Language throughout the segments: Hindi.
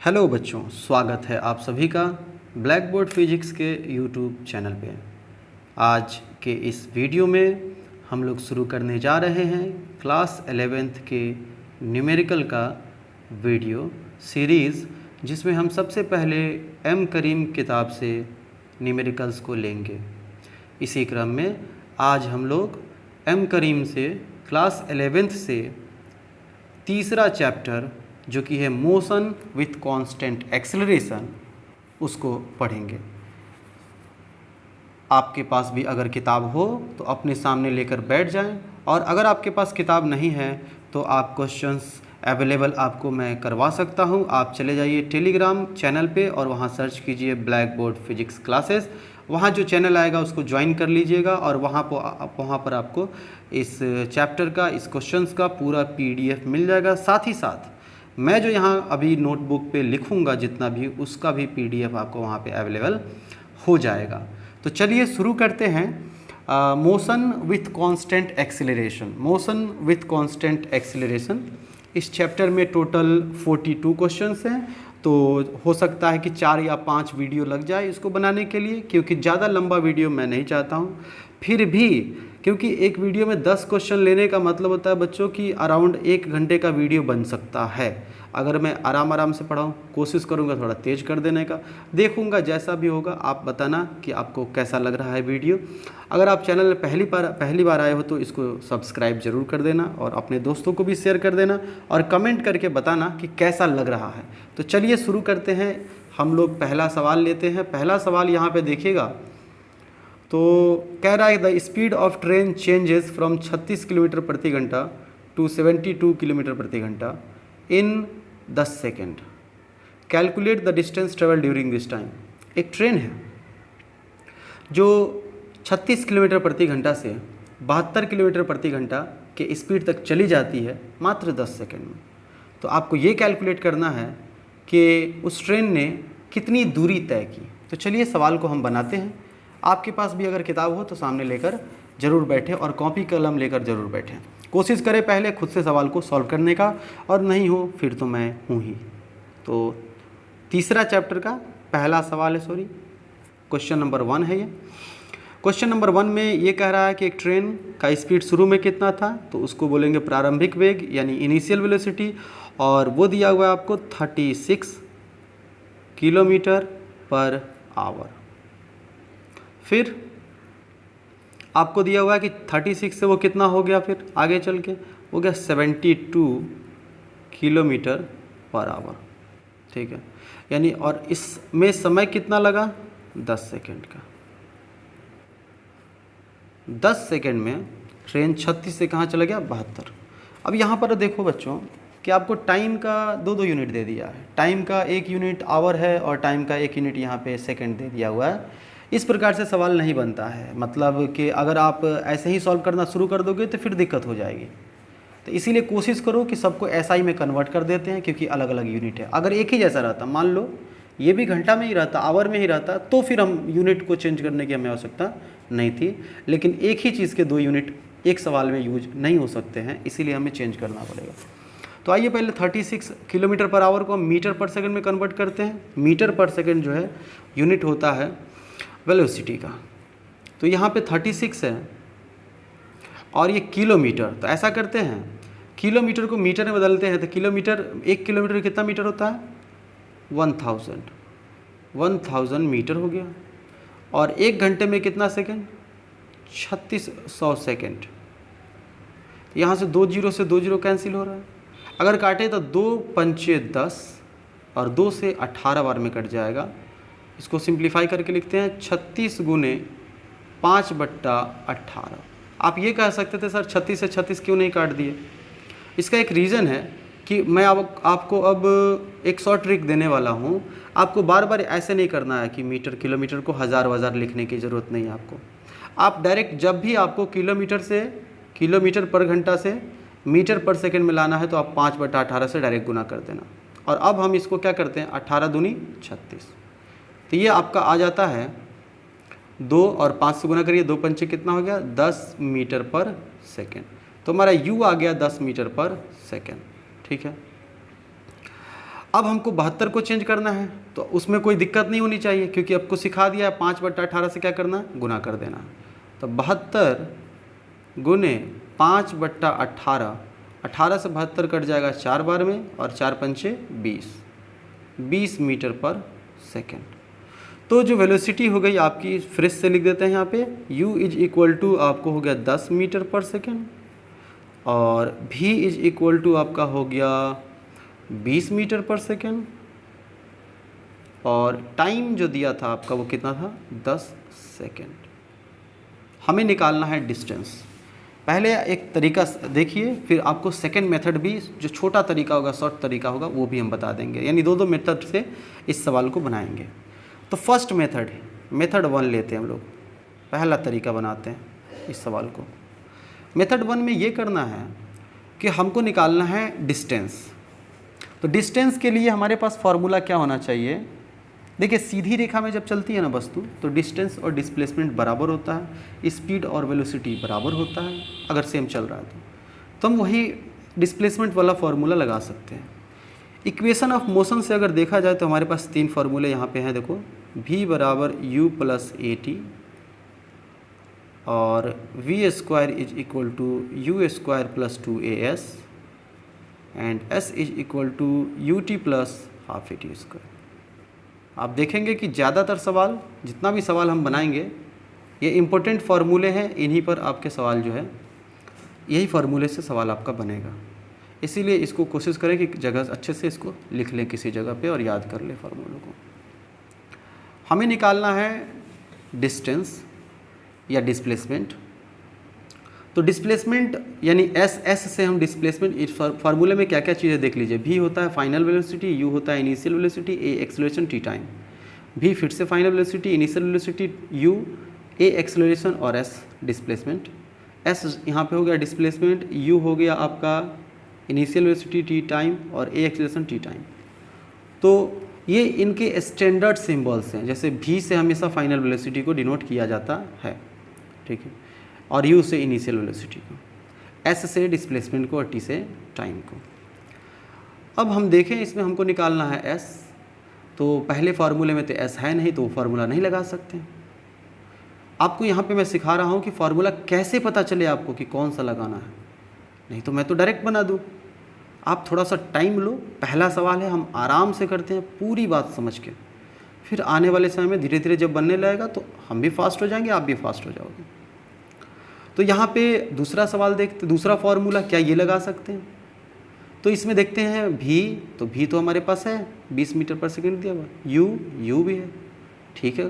हेलो बच्चों, स्वागत है आप सभी का ब्लैक बोर्ड फिजिक्स के यूट्यूब चैनल पे। आज के इस वीडियो में हम लोग शुरू करने जा रहे हैं क्लास 11th के न्यूमेरिकल का वीडियो सीरीज़, जिसमें हम सबसे पहले एम करीम किताब से न्यूमेरिकल्स को लेंगे। इसी क्रम में आज हम लोग एम करीम से क्लास 11th से तीसरा चैप्टर जो कि है मोशन विथ कांस्टेंट एक्सेलरेशन, उसको पढ़ेंगे। आपके पास भी अगर किताब हो तो अपने सामने लेकर बैठ जाएं, और अगर आपके पास किताब नहीं है तो आप क्वेश्चंस अवेलेबल आपको मैं करवा सकता हूं। आप चले जाइए टेलीग्राम चैनल पे और वहां सर्च कीजिए ब्लैक बोर्ड फिजिक्स क्लासेस। वहां जो चैनल आएगा उसको ज्वाइन कर लीजिएगा और वहां पर आपको इस चैप्टर का, इस क्वेश्चंस का पूरा PDF मिल जाएगा। साथ ही साथ मैं जो यहाँ अभी नोटबुक पे लिखूँगा जितना भी, उसका भी PDF आपको वहाँ पे अवेलेबल हो जाएगा। तो चलिए शुरू करते हैं। Motion with constant acceleration, motion with constant acceleration. इस चैप्टर में टोटल 42 क्वेश्चंस हैं, तो हो सकता है कि 4 या 5 वीडियो लग जाए इसको बनाने के लिए, क्योंकि ज़्यादा लंबा वीडियो मैं नहीं चाहता हूँ। फिर भी क्योंकि एक वीडियो में 10 क्वेश्चन लेने का मतलब होता है बच्चों की अराउंड 1 घंटे का वीडियो बन सकता है। अगर मैं आराम से पढ़ाऊँ, कोशिश करूँगा थोड़ा तेज़ कर देने का, देखूँगा जैसा भी होगा। आप बताना कि आपको कैसा लग रहा है वीडियो। अगर आप चैनल में पहली बार आए हो तो इसको सब्सक्राइब ज़रूर कर देना और अपने दोस्तों को भी शेयर कर देना और कमेंट करके बताना कि कैसा लग रहा है। तो चलिए शुरू करते हैं। हम लोग पहला सवाल लेते हैं। पहला सवाल यहाँ पे देखिएगा, तो कह रहा है the speed of train changes from 36 kilometre प्रति घंटा टू 72 किलोमीटर प्रति घंटा इन 10 second. Calculate the distance travel during this time. एक ट्रेन है जो 36 किलोमीटर प्रति घंटा से 72 किलोमीटर प्रति घंटा के स्पीड तक चली जाती है मात्र 10 सेकेंड में। तो आपको ये कैलकुलेट करना है कि उस ट्रेन ने कितनी दूरी तय की। तो चलिए सवाल को हम बनाते हैं। आपके पास भी अगर किताब हो तो सामने लेकर ज़रूर बैठें और कॉपी कलम लेकर ज़रूर बैठें। कोशिश करें पहले खुद से सवाल को सॉल्व करने का, और नहीं हो फिर तो मैं हूँ ही। तो तीसरा चैप्टर का पहला सवाल है, क्वेश्चन नंबर 1 है ये। क्वेश्चन नंबर 1 में ये कह रहा है कि एक ट्रेन का स्पीड शुरू में कितना था, तो उसको बोलेंगे प्रारंभिक वेग यानी इनिशियल वेलोसिटी, और वो दिया हुआ है आपको 36 किलोमीटर पर आवर। फिर आपको दिया हुआ है कि 36 से वो कितना हो गया, फिर आगे चल के हो गया 72 किलोमीटर पर आवर। ठीक है, यानी और इसमें समय कितना लगा, 10 सेकेंड का। 10 सेकेंड में ट्रेन 36 से कहाँ चला गया, 72। अब यहाँ पर देखो बच्चों कि आपको टाइम का दो यूनिट दे दिया है। टाइम का एक यूनिट आवर है और टाइम का एक यूनिट यहाँ पे सेकेंड दे दिया हुआ है। इस प्रकार से सवाल नहीं बनता है, मतलब कि अगर आप ऐसे ही सॉल्व करना शुरू कर दोगे तो फिर दिक्कत हो जाएगी। तो इसीलिए कोशिश करो कि सबको SI में कन्वर्ट कर देते हैं, क्योंकि अलग अलग यूनिट है। अगर एक ही जैसा रहता, मान लो ये भी घंटा में ही रहता, आवर में ही रहता, तो फिर हम यूनिट को चेंज करने की हमें आवश्यकता नहीं थी। लेकिन एक ही चीज़ के 2 यूनिट एक सवाल में यूज नहीं हो सकते हैं, इसीलिए हमें चेंज करना पड़ेगा। तो आइए पहले 36 किलोमीटर पर आवर को हम मीटर पर सेकंड में कन्वर्ट करते हैं। मीटर पर सेकंड जो है यूनिट होता है वेलोसिटी का। तो यहाँ पे 36 है और ये किलोमीटर, तो ऐसा करते हैं किलोमीटर को मीटर में बदलते हैं। तो किलोमीटर, 1 किलोमीटर कितना मीटर होता है, 1000 मीटर हो गया। और 1 घंटे में कितना सेकंड, 3600 सेकंड। यहाँ से 2 जीरो से 2 जीरो कैंसिल हो रहा है। अगर काटे तो 2 पंचे 10 और 2 से 18 बार में कट जाएगा। इसको सिंप्लीफाई करके लिखते हैं 36 गुने 5/18। आप ये कह सकते थे सर 36 से 36 क्यों नहीं काट दिए। इसका एक रीज़न है कि मैं आपको अब एक शॉर्ट ट्रिक देने वाला हूँ। आपको बार बार ऐसे नहीं करना है कि मीटर किलोमीटर को हज़ार लिखने की ज़रूरत नहीं है आपको। आप डायरेक्ट जब भी आपको किलोमीटर पर घंटा से मीटर पर सेकंड में लाना है तो आप 5/18 से डायरेक्ट गुना कर देना। और अब हम इसको क्या करते हैं, 18 दूनी 36। तो ये आपका आ जाता है 2 और 5 से गुना करिए, 2 पंचे कितना हो गया, 10 मीटर पर सेकेंड। तो हमारा U आ गया 10 मीटर पर सेकेंड। ठीक है, अब हमको 72 को चेंज करना है, तो उसमें कोई दिक्कत नहीं होनी चाहिए क्योंकि आपको सिखा दिया है 5/18 से क्या करना है, गुना कर देना है। तो 72 गुने 5/18, 18 से 72 कट जाएगा 4 बार में, और 4 पंचे 20 मीटर पर सेकेंड। तो जो वेलोसिटी हो गई आपकी, फ्रेश से लिख देते हैं यहाँ पे, u इज इक्वल टू आपको हो गया 10 मीटर पर सेकेंड, और v इज इक्वल टू आपका हो गया 20 मीटर पर सेकेंड, और टाइम जो दिया था आपका वो कितना था, 10 सेकेंड। हमें निकालना है डिस्टेंस। पहले एक तरीका देखिए, फिर आपको सेकेंड मेथड भी, जो छोटा तरीका होगा, शॉर्ट तरीका होगा, वो भी हम बता देंगे, यानी दो मेथड से इस सवाल को बनाएंगे। तो फर्स्ट मेथड 1 लेते हैं हम लोग, पहला तरीका बनाते हैं इस सवाल को। मेथड 1 में ये करना है कि हमको निकालना है डिस्टेंस। तो डिस्टेंस के लिए हमारे पास फार्मूला क्या होना चाहिए, देखिए सीधी रेखा में जब चलती है ना वस्तु, तो डिस्टेंस और डिस्प्लेसमेंट बराबर होता है, स्पीड और वेलोसिटी बराबर होता है अगर सेम चल रहा है तो हम वही डिस्प्लेसमेंट वाला फार्मूला लगा सकते हैं। इक्वेशन ऑफ मोशन से अगर देखा जाए तो हमारे पास 3 फार्मूले यहाँ पे हैं, देखो v बराबर u प्लस at, और v square is equal to u square plus 2as, and s is equal to ut plus half at square. आप देखेंगे कि ज़्यादातर सवाल, जितना भी सवाल हम बनाएंगे, ये इम्पोर्टेंट फार्मूले हैं, इन्हीं पर आपके सवाल जो है, यही फार्मूले से सवाल आपका बनेगा। इसीलिए इसको कोशिश करें कि जगह अच्छे से इसको लिख लें किसी जगह पे और याद कर लें फार्मूलों को। हमें निकालना है डिस्टेंस या डिस्प्लेसमेंट। तो डिस्प्लेसमेंट यानी एस से हम डिस्प्लेसमेंट, इस फार्मूले में क्या क्या चीज़ें देख लीजिए। v होता है फाइनल वेलोसिटी, u होता है initial velocity, a acceleration, t time. v फिर से final velocity, initial velocity, u a acceleration, और s डिस्प्लेसमेंट। s यहाँ पे हो गया डिस्प्लेसमेंट, u हो गया आपका इनिशियल वेलोसिटी, t टाइम, और a एक्सेलरेशन, t टाइम। तो ये इनके स्टैंडर्ड सिंबल्स हैं, जैसे v से हमेशा फाइनल वेलोसिटी को डिनोट किया जाता है, ठीक है, और u से इनिशियल वेलोसिटी को, s से डिस्प्लेसमेंट को, और t से टाइम को। अब हम देखें इसमें हमको निकालना है s, तो पहले फार्मूले में तो s है नहीं, तो वो फार्मूला नहीं लगा सकते। आपको यहाँ पे मैं सिखा रहा हूँ कि फार्मूला कैसे पता चले आपको कि कौन सा लगाना है, नहीं तो मैं तो डायरेक्ट बना दूँ। आप थोड़ा सा टाइम लो, पहला सवाल है, हम आराम से करते हैं पूरी बात समझ के, फिर आने वाले समय में धीरे धीरे जब बनने लगेगा तो हम भी फास्ट हो जाएंगे, आप भी फास्ट हो जाओगे। तो यहाँ पे दूसरा सवाल देखते, दूसरा फार्मूला क्या ये लगा सकते हैं। तो इसमें देखते हैं v, तो v तो हमारे पास है 20 मीटर पर सेकेंड दिया हुआ, u भी है, ठीक है,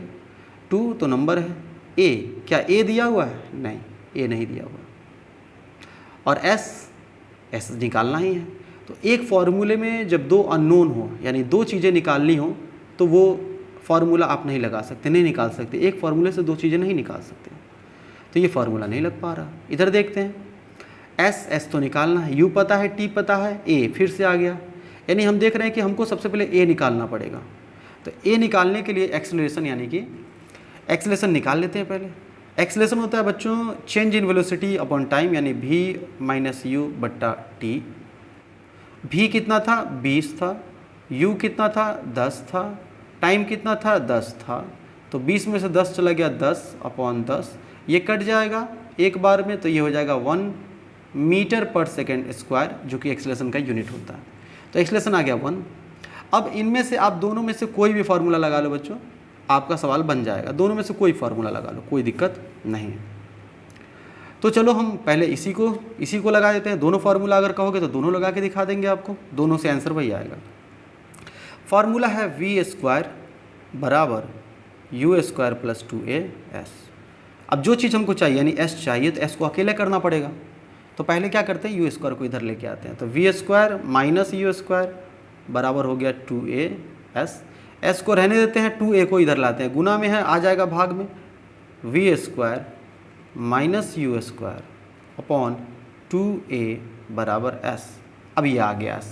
2 तो नंबर है, a क्या a दिया हुआ है, नहीं a नहीं दिया हुआ, और s निकालना ही है। तो एक फार्मूले में जब 2 अननोन हो, यानी 2 चीज़ें निकालनी हो, तो वो फार्मूला आप नहीं लगा सकते, नहीं निकाल सकते, एक फार्मूले से 2 चीज़ें नहीं निकाल सकते, तो ये फार्मूला नहीं लग पा रहा। इधर देखते हैं, s तो निकालना है, u पता है, t पता है, a फिर से आ गया, यानी हम देख रहे हैं कि हमको सबसे पहले a निकालना पड़ेगा। तो a निकालने के लिए एक्सेलरेशन, यानी कि एक्सेलरेशन निकाल लेते हैं पहले। एक्सेलरेशन होता है बच्चों change in velocity upon time, यानी v माइनस u बट्टा t। v कितना था, 20 था, u कितना था, 10 था, टाइम कितना था, 10 था, तो 20 में से 10 चला गया, 10 अपॉन 10, ये कट जाएगा एक बार में, तो ये हो जाएगा 1 मीटर पर सेकेंड स्क्वायर, जो कि एक्सेलरेशन का यूनिट होता है। तो एक्सेलरेशन आ गया 1। अब इनमें से आप दोनों में से कोई भी फार्मूला लगा लो बच्चों, आपका सवाल बन जाएगा, दोनों में से कोई फार्मूला लगा लो, कोई दिक्कत नहीं है। तो चलो हम पहले इसी को लगा देते हैं। दोनों फार्मूला अगर कहोगे तो दोनों लगा के दिखा देंगे आपको, दोनों से आंसर वही आएगा। फार्मूला है v स्क्वायर बराबर u स्क्वायर प्लस 2as। अब जो चीज़ हमको चाहिए, यानी s चाहिए, तो s को अकेले करना पड़ेगा। तो पहले क्या करते हैं, u स्क्वायर को इधर लेके आते हैं, तो v square minus u square बराबर हो गया 2as। s को रहने देते हैं, 2a को इधर लाते हैं, गुना में है, आ जाएगा भाग में, v square minus u square upon 2a बराबर s। अब ये आ गया s।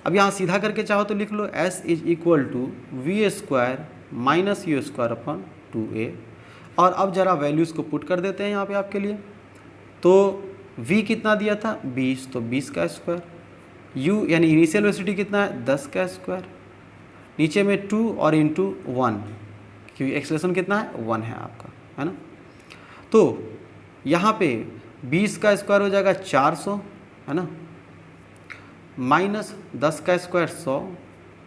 अब यहाँ सीधा करके चाहो तो लिख लो, s is equal to v square minus u square upon 2a। और अब ज़रा वैल्यूज़ को पुट कर देते हैं यहाँ पे आपके लिए। तो v कितना दिया था, 20, तो 20 का स्क्वायर, u यानी इनिशियल वेलोसिटी कितना है 10 का स्क्वायर, नीचे में 2 और इंटू 1 क्योंकि एक्सेलरेशन कितना है 1 है आपका, है ना। तो यहाँ पे 20 का स्क्वायर हो जाएगा 400, है ना, माइनस 10 का स्क्वायर 100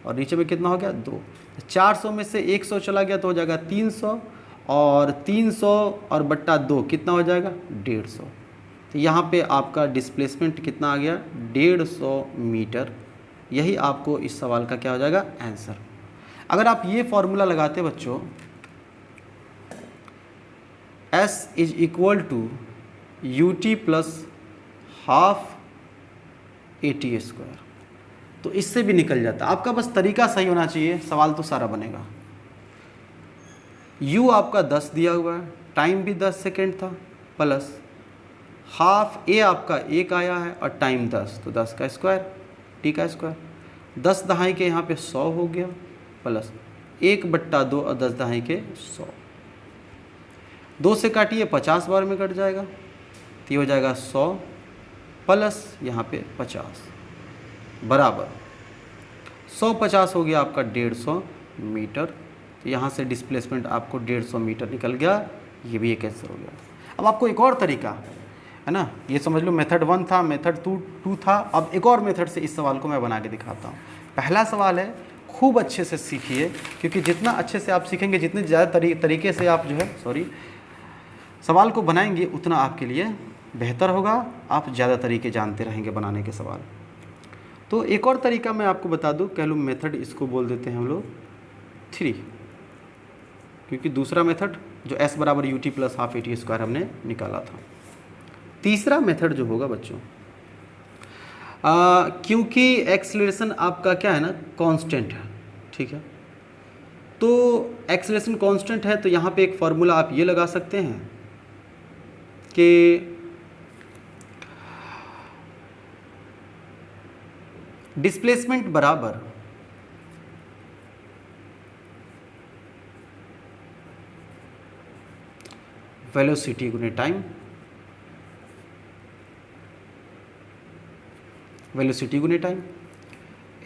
और नीचे में कितना हो गया 2। 400 में से 100 चला गया तो हो जाएगा 300 और 300 और बट्टा 2 कितना हो जाएगा 150। तो यहाँ पे आपका डिस्प्लेसमेंट कितना आ गया 150 मीटर। यही आपको इस सवाल का क्या हो जाएगा आंसर। अगर आप ये फॉर्मूला लगाते बच्चों S is equal to U T plus half AT square, तो इससे भी निकल जाता। आपका बस तरीका सही होना चाहिए, सवाल तो सारा बनेगा। U आपका 10 दिया हुआ है, टाइम भी 10 सेकेंड था, प्लस हाफ A आपका 1 आया है और टाइम 10, तो 10 का स्क्वायर T का स्क्वायर, 10 दहाई के यहाँ पे 100 हो गया, प्लस 1/2 और 10 दहाई के 100, 2 से काटिए 50 बार में कट जाएगा, तो ये हो जाएगा 100 प्लस यहाँ पे 50 बराबर 150 हो गया आपका 150 मीटर। तो यहाँ से डिस्प्लेसमेंट आपको 150 मीटर निकल गया, ये भी एक आंसर हो गया। अब आपको एक और तरीका है ना, ये समझ लो मेथड 1 था, मेथड 2 था, अब एक और मेथड से इस सवाल को मैं बना के दिखाता हूँ। पहला सवाल है, खूब अच्छे से सीखिए, क्योंकि जितना अच्छे से आप सीखेंगे, जितने ज़्यादा तरीके से आप जो है सवाल को बनाएंगे उतना आपके लिए बेहतर होगा, आप ज़्यादा तरीके जानते रहेंगे बनाने के सवाल। तो एक और तरीका मैं आपको बता दूं, कह लूँ मेथड इसको बोल देते हैं हम लोग 3, क्योंकि दूसरा मेथड जो S बराबर you T plus half AT square हमने निकाला था। तीसरा मेथड जो होगा बच्चों, क्योंकि एक्सेलरेशन आपका क्या है ना कांस्टेंट है, ठीक है, तो एक्सेलरेशन कांस्टेंट है, तो यहाँ पे एक फार्मूला आप ये लगा सकते हैं कि डिस्प्लेसमेंट बराबर वेलोसिटी गुने टाइम, वेलोसिटी गुने टाइम,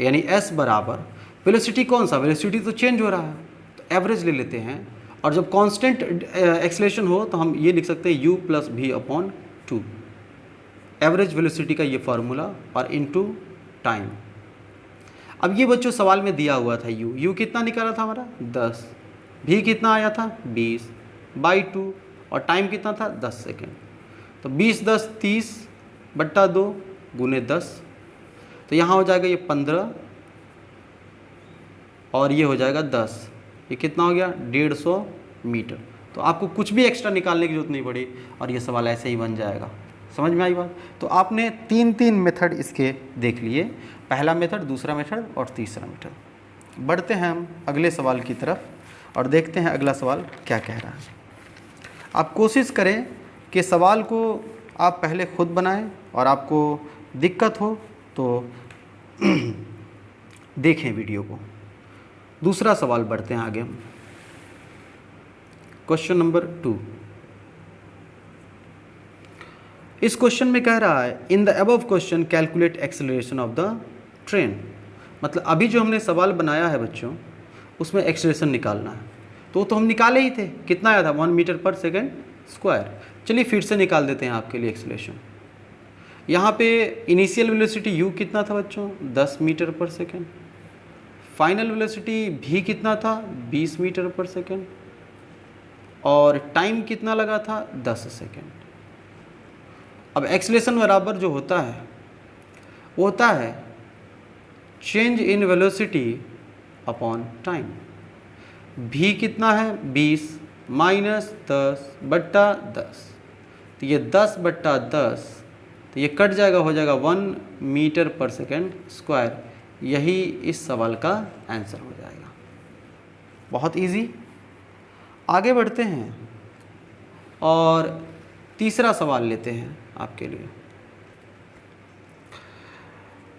यानी S बराबर वेलोसिटी कौन सा, वेलोसिटी तो चेंज हो रहा है तो एवरेज ले लेते हैं, और जब कांस्टेंट एक्सेलरेशन हो तो हम ये लिख सकते हैं u plus v/2, average velocity का ये फार्मूला, और इनटू टाइम। अब ये बच्चों सवाल में दिया हुआ था u कितना निकाला था हमारा 10, v कितना आया था 20/2 और टाइम कितना था 10 सेकेंड, तो 20 10 30/2 गुने 10, तो यहाँ हो जाएगा ये 15 और ये हो जाएगा 10, ये कितना हो गया 150 मीटर। तो आपको कुछ भी एक्स्ट्रा निकालने की जरूरत नहीं पड़ी और ये सवाल ऐसे ही बन जाएगा। समझ में आई बात। तो आपने 3 मेथड इसके देख लिए, पहला मेथड, दूसरा मेथड और तीसरा मेथड। बढ़ते हैं हम अगले सवाल की तरफ और देखते हैं अगला सवाल क्या कह रहा है। आप कोशिश करें कि सवाल को आप पहले खुद बनाएं और आपको दिक्कत हो तो देखें वीडियो को। दूसरा सवाल बढ़ते हैं आगे हम। क्वेश्चन नंबर 2, इस क्वेश्चन में कह रहा है in the above question calculate acceleration of the train. मतलब अभी जो हमने सवाल बनाया है बच्चों उसमें एक्सेलरेशन निकालना है, तो हम निकाले ही थे, कितना आया था 1 मीटर पर सेकेंड स्क्वायर। चलिए फिर से निकाल देते हैं आपके लिए एक्सेलरेशन। यहाँ पे इनिशियल वेलोसिटी u कितना था बच्चों 10 metre per second, final velocity v कितना था 20 मीटर पर सेकेंड, और टाइम कितना लगा था 10 सेकेंड। अब एक्सेलरेशन बराबर जो होता है वो होता है change in velocity upon time. v कितना है 20 माइनस 10/10, तो ये 10/10, तो ये कट जाएगा, हो जाएगा 1 मीटर पर सेकेंड स्क्वायर। यही इस सवाल का आंसर हो जाएगा। बहुत इजी। आगे बढ़ते हैं और तीसरा सवाल लेते हैं आपके लिए।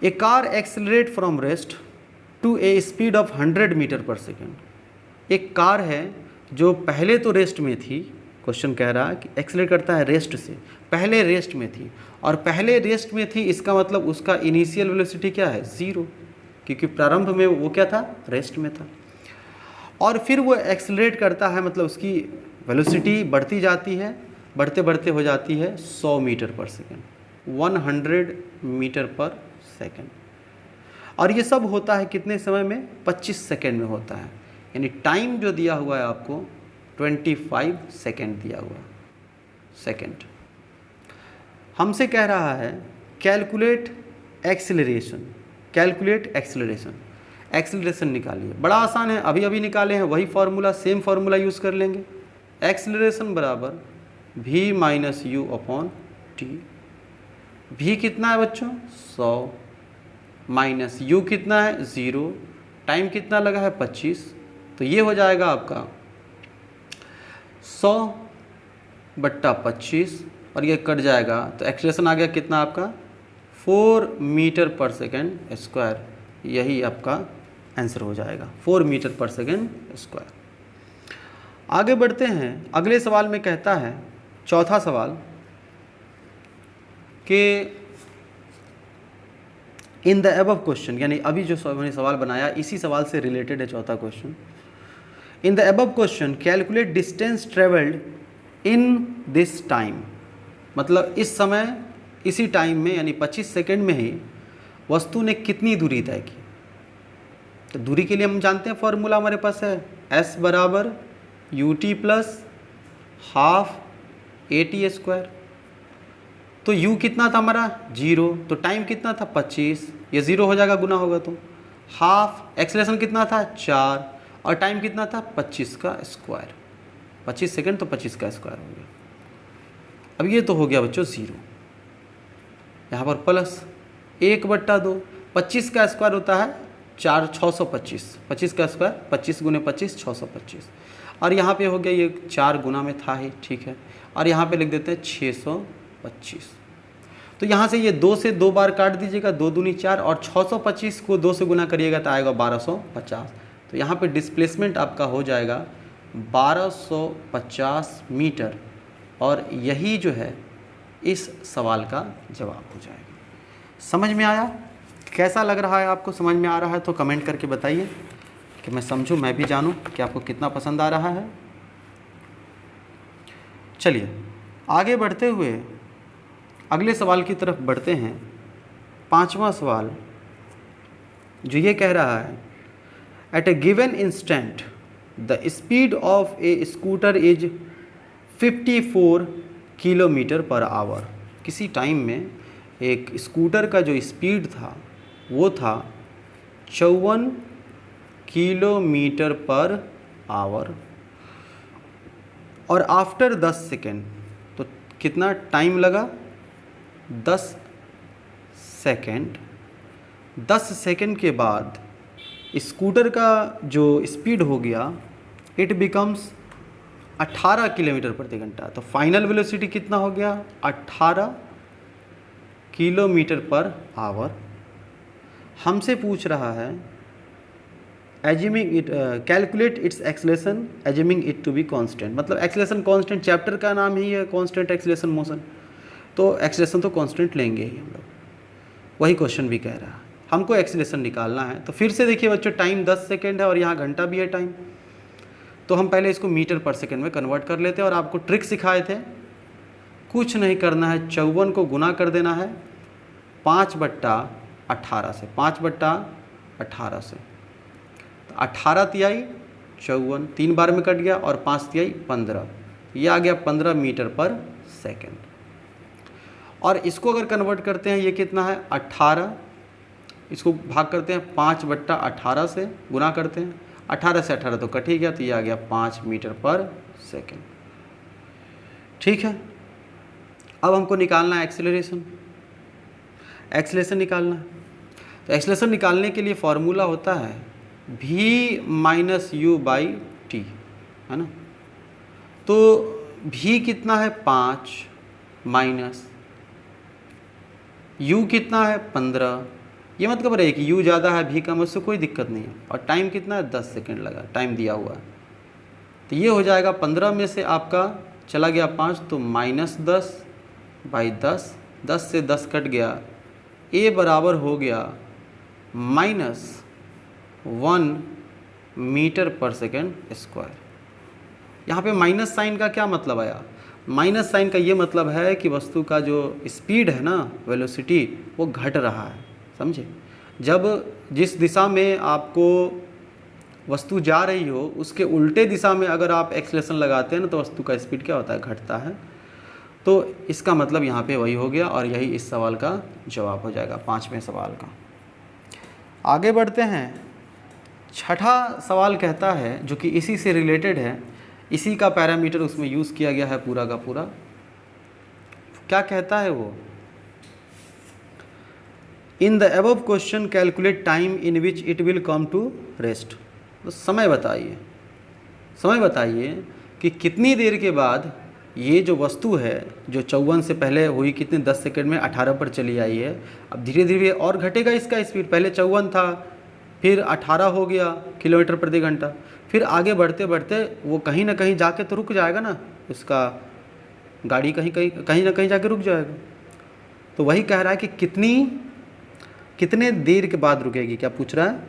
A car accelerate from rest to a speed of 100 metre per second. एक कार है जो पहले तो रेस्ट में थी क्वेश्चन कह रहा है कि एक्सेलरेट करता है रेस्ट से, पहले रेस्ट में थी और पहले रेस्ट में थी, इसका मतलब उसका इनिशियल वेलोसिटी क्या है, 0, क्योंकि प्रारंभ में वो क्या था, रेस्ट में था। और फिर वो एक्सेलरेट करता है, मतलब उसकी वेलोसिटी बढ़ती जाती है, बढ़ते बढ़ते हो जाती है 100 metre per second, 100 metre per second. और ये सब होता है कितने समय में, 25 सेकेंड में होता है। यानी टाइम जो दिया हुआ है आपको 25 सेकेंड दिया हुआ सेकेंड। हमसे कह रहा है calculate acceleration, calculate acceleration, acceleration निकालिए। बड़ा आसान है, अभी अभी निकाले हैं, वही फार्मूला, सेम फार्मूला यूज़ कर लेंगे। एक्सेलरेशन बराबर v minus you upon T. v कितना है बच्चों, 100, माइनस u कितना है, 0, टाइम कितना लगा है, 25, तो ये हो जाएगा आपका 100/25 और ये कट जाएगा, तो एक्सेलरेशन आ गया कितना आपका, 4 मीटर पर सेकेंड स्क्वायर। यही आपका आंसर हो जाएगा, 4 मीटर पर सेकेंड स्क्वायर। आगे बढ़ते हैं, अगले सवाल में कहता है, चौथा सवाल, कि इन द अबव क्वेश्चन, यानी अभी जो मैंने सवाल बनाया इसी सवाल से रिलेटेड है चौथा question. In the above question calculate distance travelled in this time, मतलब इस समय, इसी टाइम में, यानी 25 सेकेंड में ही वस्तु ने कितनी दूरी तय की। तो दूरी के लिए हम जानते हैं फॉर्मूला हमारे पास है, s बराबर ut प्लस हाफ at²। तो u कितना था हमारा, 0, तो टाइम कितना था, 25, ये 0 हो जाएगा, गुना होगा तो हाफ। एक्सेलरेशन कितना था, 4, और टाइम कितना था, 25 का स्क्वायर, 25 सेकेंड तो 25 का स्क्वायर हो गया। अब ये तो हो गया बच्चों 0, यहाँ पर प्लस 1/2, 25 का स्क्वायर होता है 4, 625, 25 का स्क्वायर 25 गुने 25, 625, और यहाँ पे हो गया ये 4 गुना में था ही, ठीक है, और यहाँ पे लिख देते हैं 625। तो यहाँ से ये 2 से 2 बार काट दीजिएगा, 2 दूनी 4, और 625 को 2 से गुना करिएगा तो आएगा 1250। तो यहाँ पे डिस्प्लेसमेंट आपका हो जाएगा 1250 मीटर, और यही जो है इस सवाल का जवाब हो जाएगा। समझ में आया, कैसा लग रहा है आपको, समझ में आ रहा है तो कमेंट करके बताइए कि मैं समझूं, मैं भी जानूं कि आपको कितना पसंद आ रहा है। चलिए आगे बढ़ते हुए अगले सवाल की तरफ बढ़ते हैं। पांचवा सवाल जो ये कह रहा है, at a given instant the speed of a scooter is 54 kilometre per hour. किसी टाइम में एक स्कूटर का जो स्पीड था वो था 54 किलोमीटर पर आवर, और आफ्टर 10 सेकेंड, तो कितना टाइम लगा, 10 सेकेंड। 10 सेकेंड के बाद स्कूटर का जो स्पीड हो गया, इट बिकम्स 18 किलोमीटर प्रति घंटा। तो फाइनल वेलोसिटी कितना हो गया, 18 किलोमीटर पर आवर। हमसे पूछ रहा है assuming it, calculate its acceleration assuming it to be constant. मतलब एक्सेलरेशन कांस्टेंट, चैप्टर का नाम ही है कांस्टेंट एक्सेलरेशन मोशन, तो एक्सेलरेशन तो कांस्टेंट लेंगे ही हम लोग। वही क्वेश्चन भी कह रहा है, हमको एक्सेलरेशन निकालना है। तो फिर से देखिए बच्चों, टाइम 10 सेकेंड है और यहाँ घंटा भी है टाइम, तो हम पहले इसको मीटर पर सेकेंड में कन्वर्ट कर लेते हैं। और आपको ट्रिक सिखाए थे, कुछ नहीं करना है, 54 को गुना कर देना है 5/18 से, 5/18 से, तो 18 तिहाई 54, 3 बार में कट गया, और 5 तिहाई 15, ये आ गया 15 मीटर पर सेकेंड। और इसको अगर कन्वर्ट करते हैं, ये कितना है 18, इसको भाग करते हैं 5/18 से, गुना करते हैं 18 से 18 तो कट ही गया, तो ये आ गया 5 मीटर पर सेकेंड। ठीक है, अब हमको निकालना है एक्सेलरेशन, एक्सेलरेशन निकालना है। तो एक्सेलरेशन निकालने के लिए फॉर्मूला होता है v minus you by T, है ना। तो v कितना है 5 माइनस u कितना है 15, ये मतलब रहे कि u ज़्यादा है v कम, उससे कोई दिक्कत नहीं है। और टाइम कितना है 10 सेकेंड लगा, टाइम दिया हुआ है, तो ये हो जाएगा 15 में से आपका चला गया 5 तो -10/10, 10 से 10 कट गया, a बराबर हो गया -1 मीटर पर सेकेंड स्क्वायर। यहाँ पे माइनस साइन का क्या मतलब आया? माइनस साइन का ये मतलब है कि वस्तु का जो स्पीड है ना, वेलोसिटी, वो घट रहा है, समझे। जब जिस दिशा में आपको वस्तु जा रही हो उसके उल्टे दिशा में अगर आप एक्सेलरेशन लगाते हैं ना तो वस्तु का स्पीड क्या होता है? घटता है। तो इसका मतलब यहाँ पे वही हो गया और यही इस सवाल का जवाब हो जाएगा, 5वें सवाल का। आगे बढ़ते हैं। छठा सवाल कहता है, जो कि इसी से रिलेटेड है, इसी का पैरामीटर उसमें यूज़ किया गया है पूरा का पूरा। क्या कहता है वो? In the above question calculate time in which it will come to rest. तो समय बताइए कि कितनी देर के बाद ये जो वस्तु है जो 54 से पहले हुई कितने 10 सेकंड में 18 पर चली आई है, अब धीरे धीरे और घटेगा इसका स्पीड। पहले 54 था, फिर 18 हो गया किलोमीटर प्रति घंटा, फिर आगे बढ़ते बढ़ते वो कहीं ना कहीं जाके तो रुक जाएगा ना, उसका गाड़ी कहीं ना कहीं जाके रुक जाएगा। तो वही कह रहा है कि कितने देर के बाद रुकेगी। क्या पूछ रहा है?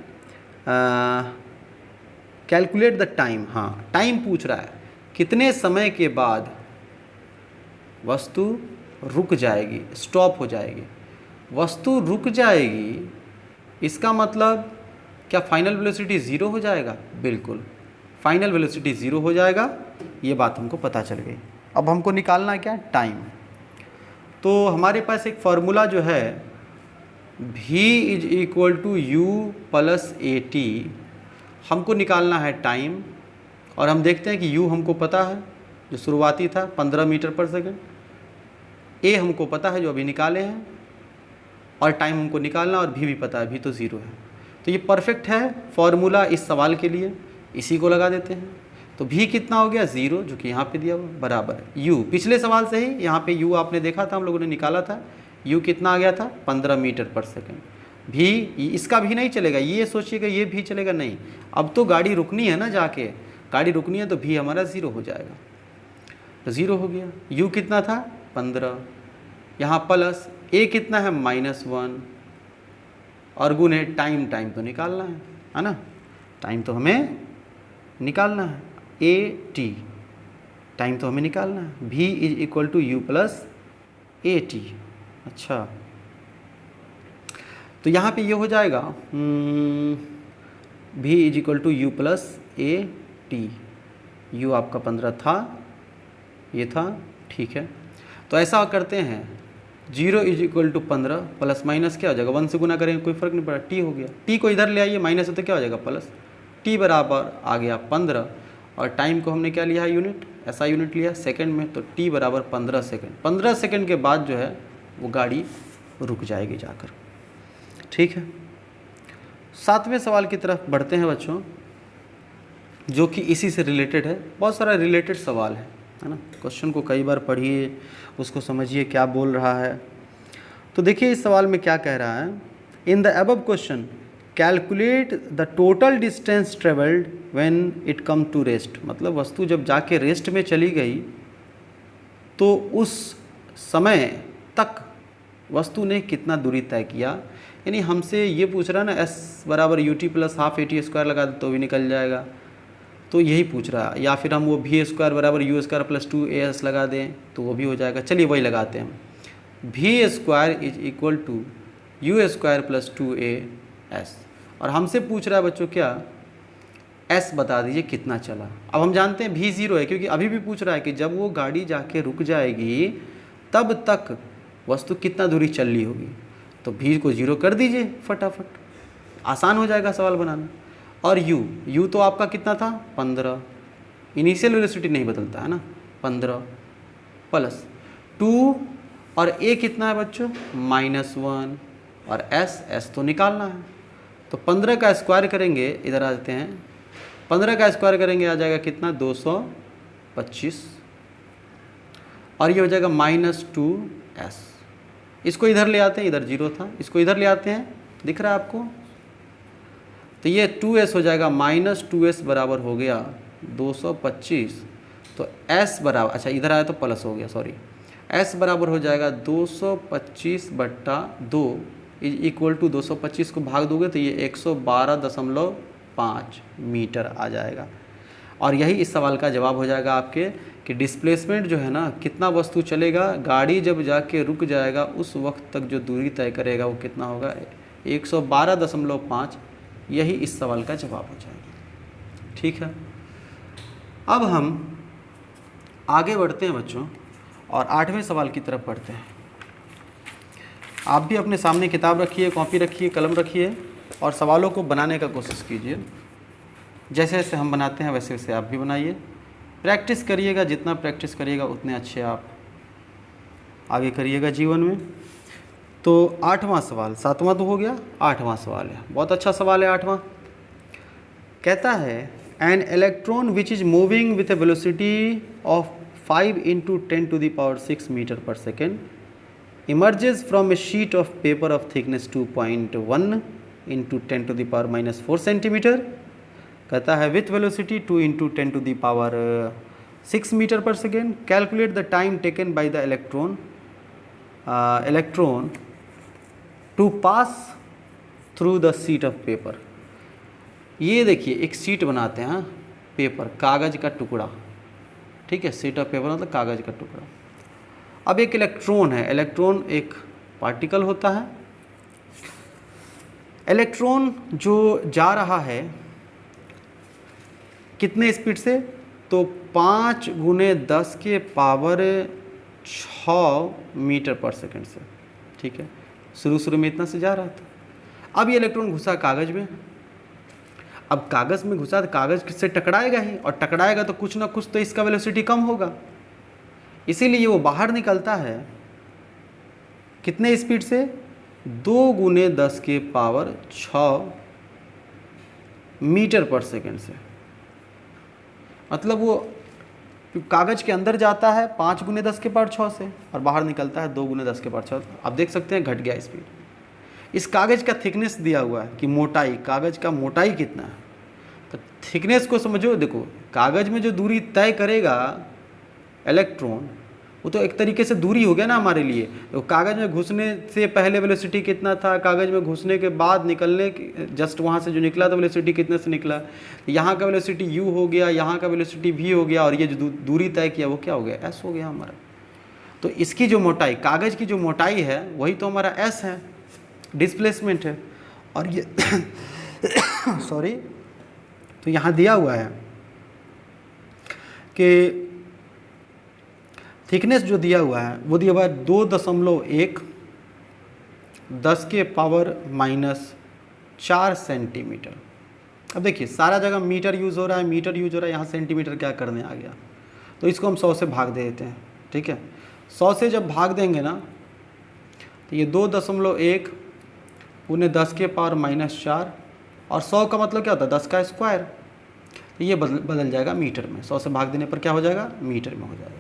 Calculate the time. हाँ, टाइम पूछ रहा है, कितने समय के बाद वस्तु रुक जाएगी, स्टॉप हो जाएगी। वस्तु रुक जाएगी, इसका मतलब क्या फाइनल वेलोसिटी ज़ीरो हो जाएगा? बिल्कुल, फाइनल वेलोसिटी ज़ीरो हो जाएगा, ये बात हमको पता चल गई। अब हमको निकालना है क्या? टाइम। तो हमारे पास एक फार्मूला जो है v = u + at, हमको निकालना है टाइम। और हम देखते हैं कि u हमको पता है जो शुरुआती था 15 मीटर पर सेकेंड, a हमको पता है जो अभी निकाले हैं, और टाइम हमको निकालना, और v भी पता है, v तो ज़ीरो है। तो ये परफेक्ट है फॉर्मूला इस सवाल के लिए, इसी को लगा देते हैं। तो v कितना हो गया? ज़ीरो, जो कि यहाँ पे दिया हुआ, बराबर u। पिछले सवाल से ही यहाँ पे u आपने देखा था, हम लोगों ने निकाला था, u कितना आ गया था? 15 मीटर पर सेकेंड। भी इसका भी नहीं चलेगा, ये सोचिएगा ये भी चलेगा नहीं। अब तो गाड़ी रुकनी है ना, जाके गाड़ी रुकनी है, तो भी हमारा ज़ीरो हो जाएगा। तो ज़ीरो हो गया। u कितना था? 15, यहाँ प्लस a कितना है? -1, और गुने टाइम तो निकालना है ना, टाइम तो हमें निकालना है, at, टाइम तो हमें निकालना है। v = u + at। अच्छा, तो यहाँ पे ये हो जाएगा v = u + at। u आपका 15 था, ये था, ठीक है। तो ऐसा करते हैं, 0 = 15, प्लस माइनस क्या हो जाएगा? 1 से गुना करेंगे कोई फ़र्क नहीं पड़ा, t हो गया। t को इधर ले आइए, माइनस होता क्या हो जाएगा? प्लस। t बराबर आ गया 15, और टाइम को हमने क्या लिया है? यूनिट, ऐसा यूनिट लिया सेकंड में, तो t बराबर 15 सेकंड। 15 सेकंड के बाद जो है वो गाड़ी रुक जाएगी जाकर, ठीक है। 7वें सवाल की तरफ बढ़ते हैं बच्चों, जो कि इसी से रिलेटेड है। बहुत सारा रिलेटेड सवाल है ना। क्वेश्चन को कई बार पढ़िए, उसको समझिए क्या बोल रहा है। तो देखिए इस सवाल में क्या कह रहा है, in the above question calculate the total distance travelled when it come to rest. मतलब वस्तु जब जाके रेस्ट में चली गई तो उस समय तक वस्तु ने कितना दूरी तय किया। यानी हमसे ये पूछ रहा है ना, s = ut + ½ at² लगा दे तो भी निकल जाएगा, तो यही पूछ रहा है। या फिर हम वो v² = u² + 2as लगा दें तो वो भी हो जाएगा। चलिए वही लगाते हैं हम, v² = u² + 2as। और हमसे पूछ रहा है बच्चों क्या? s बता दीजिए कितना चला। अब हम जानते हैं v ज़ीरो है, क्योंकि अभी भी पूछ रहा है कि जब वो गाड़ी जाके रुक जाएगी तब तक वस्तु कितना दूरी चल रही होगी। तो v को ज़ीरो कर दीजिए फटाफट, आसान हो जाएगा सवाल बनाना। और u तो आपका कितना था? 15, इनिशियल वेलोसिटी नहीं बदलता है ना, 15 प्लस 2, और a कितना है बच्चों? -1, और s तो निकालना है। तो 15 का स्क्वायर करेंगे, इधर आ जाते हैं, 15 का स्क्वायर करेंगे आ जाएगा कितना? 225, और ये हो जाएगा -2s। इसको इधर ले आते हैं, इधर 0 था, इसको इधर ले आते हैं, दिख रहा है आपको? तो ये 2s हो जाएगा, -2s बराबर हो गया 225। तो s बराबर, अच्छा इधर आया तो प्लस हो गया, सॉरी, s बराबर हो जाएगा 225/2 इज इक्वल टू 225 को भाग दोगे तो ये 112.5 मीटर आ जाएगा। और यही इस सवाल का जवाब हो जाएगा आपके कि डिस्प्लेसमेंट जो है ना, कितना वस्तु चलेगा, गाड़ी जब जाके रुक जाएगा उस वक्त तक जो दूरी तय करेगा वो कितना होगा, 112.5। यही इस सवाल का जवाब हो जाएगा। ठीक है, अब हम आगे बढ़ते हैं बच्चों और 8वें सवाल की तरफ बढ़ते हैं। आप भी अपने सामने किताब रखिए, कॉपी रखिए, कलम रखिए और सवालों को बनाने का कोशिश कीजिए। जैसे जैसे हम बनाते हैं वैसे वैसे आप भी बनाइए, प्रैक्टिस करिएगा, जितना प्रैक्टिस करिएगा उतने अच्छे आप आगे करिएगा जीवन में। तो 8वां सवाल, 7वां तो हो गया, 8वां सवाल है, बहुत अच्छा सवाल है 8वां। कहता है an electron which is moving with a velocity of 5 × 10⁻6 metre per second emerges from a sheet of paper of thickness 2.1 × 10⁻⁻4 centimetre. कहता है with velocity 2 × 10⁻6 metre per second, calculate the time taken by the electron to pass through the sheet of paper. ये देखिए एक शीट बनाते हैं, पेपर, कागज़ का टुकड़ा, ठीक है, शीट ऑफ पेपर मतलब कागज़ का टुकड़ा। अब एक इलेक्ट्रॉन है, इलेक्ट्रॉन एक पार्टिकल होता है। इलेक्ट्रॉन जो जा रहा है कितने स्पीड से, तो 5 × 10⁻6 मीटर पर सेकंड से। ठीक है, शुरू में इतना से जा रहा था। अब ये इलेक्ट्रॉन घुसा कागज़ में, अब कागज़ में घुसा तो कागज़ से टकराएगा ही, और टकराएगा तो कुछ ना कुछ तो इसका वेलोसिटी कम होगा, इसीलिए वो बाहर निकलता है कितने स्पीड से, 2 × 10⁻6 मीटर पर सेकंड से। मतलब वो कागज़ के अंदर जाता है 5 × 10⁻6 से और बाहर निकलता है 2 × 10⁻6। आप देख सकते हैं घट गया स्पीड। इस कागज़ का थिकनेस दिया हुआ है कि मोटाई, कागज़ का मोटाई कितना है, तो थिकनेस को समझो। देखो कागज़ में जो दूरी तय करेगा इलेक्ट्रॉन, वो तो एक तरीके से दूरी हो गया ना हमारे लिए। तो कागज़ में घुसने से पहले वेलोसिटी कितना था, कागज़ में घुसने के बाद निकलने जस्ट वहाँ से जो निकला तो वेलोसिटी कितने से निकला, यहाँ का वेलोसिटी u हो गया, यहाँ का वेलोसिटी v हो गया, और ये जो दूरी तय किया वो क्या हो गया, s हो गया हमारा। तो इसकी जो मोटाई, कागज़ की जो मोटाई है वही तो हमारा s है, डिस्प्लेसमेंट है। और ये सॉरी, तो यहाँ दिया हुआ है कि थिकनेस जो दिया हुआ है वो दिया हुआ है 2.1 10⁻⁻4 सेंटीमीटर। अब देखिए सारा जगह मीटर यूज़ हो रहा है, मीटर यूज हो रहा है, यहाँ सेंटीमीटर क्या करने आ गया, तो इसको हम 100 से भाग दे देते हैं। ठीक है, 100 से जब भाग देंगे ना तो ये 2.1 × 10⁻⁻4, और 100 का मतलब क्या होता है, 10 का स्क्वायर, तो ये बदल जाएगा मीटर में। 100 से भाग देने पर क्या हो जाएगा, मीटर में हो जाएगा।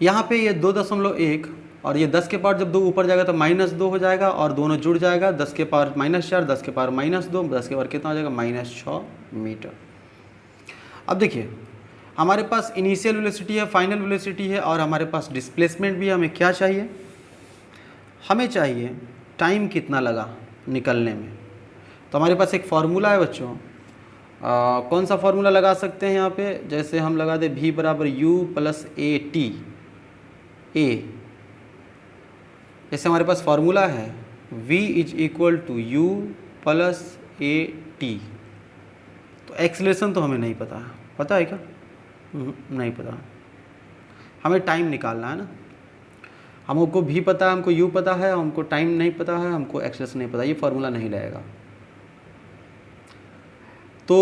यहाँ पे ये 2.1 और ये 10 के पावर जब 2 ऊपर जाएगा तो -2 हो जाएगा, और दोनों जुड़ जाएगा, 10 के पावर -4, 10 के पावर -2, 10 के पावर कितना हो जाएगा, -6 मीटर। अब देखिए हमारे पास इनिशियल वेलोसिटी है, फाइनल वेलोसिटी है, और हमारे पास डिस्प्लेसमेंट भी है। हमें क्या चाहिए, हमें चाहिए टाइम कितना लगा निकलने में। तो हमारे पास एक फार्मूला है बच्चों, कौन सा फार्मूला लगा सकते हैं यहाँ पे, जैसे हम लगा दें v = u + at a। जैसे हमारे पास फार्मूला है v = u + at। तो एक्सीलरेशन तो हमें नहीं पता है, पता है क्या, नहीं पता। हमें टाइम निकालना है ना, हमको v पता है, हमको u पता है, हमको टाइम नहीं पता है, हमको एक्सीलरेशन नहीं पता, ये फार्मूला नहीं लगेगा। तो